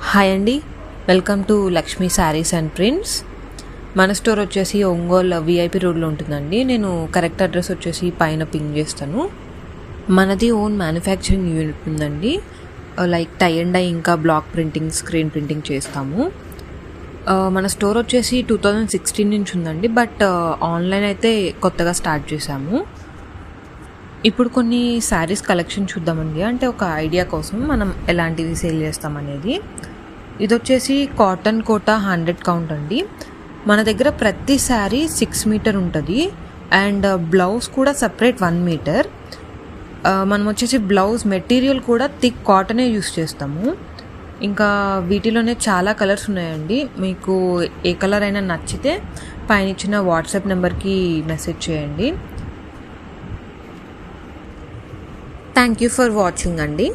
Hi అండి, welcome to Lakshmi saris and prints. మన store వచ్చేసి ఒంగోలు విఐపి రోడ్లో ఉంటుందండి. నేను కరెక్ట్ అడ్రస్ వచ్చేసి పైన పింగ్ చేస్తాను. మనది ఓన్ మ్యానుఫ్యాక్చరింగ్ యూనిట్ ఉందండి. లైక్ టై అండ్ డై ఇంకా బ్లాక్ ప్రింటింగ్, స్క్రీన్ ప్రింటింగ్ చేస్తాము. మన స్టోర్ వచ్చేసి 2016 నుంచి ఉందండి, బట్ ఆన్లైన్ అయితే కొత్తగా స్టార్ట్ చేశాము. ఇప్పుడు కొన్ని శారీస్ కలెక్షన్ చూద్దామండి. అంటే ఒక ఐడియా కోసం మనం ఎలాంటివి సేల్ చేస్తామనేది. ఇది వచ్చేసి కాటన్ కోటా 100 కౌంట్ అండి. మన దగ్గర ప్రతి శారీ 6 మీటర్ ఉంటుంది అండ్ బ్లౌజ్ కూడా సపరేట్ 1 మీటర్. మనం వచ్చేసి బ్లౌజ్ మెటీరియల్ కూడా థిక్ కాటనే యూస్ చేస్తాము. ఇంకా వీటిలోనే చాలా కలర్స్ ఉన్నాయండి. మీకు ఏ కలర్ అయినా నచ్చితే పైన ఇచ్చిన వాట్సాప్ నెంబర్కి మెసేజ్ చేయండి. థ్యాంక్ యూ ఫర్ వాచింగ్ అండి.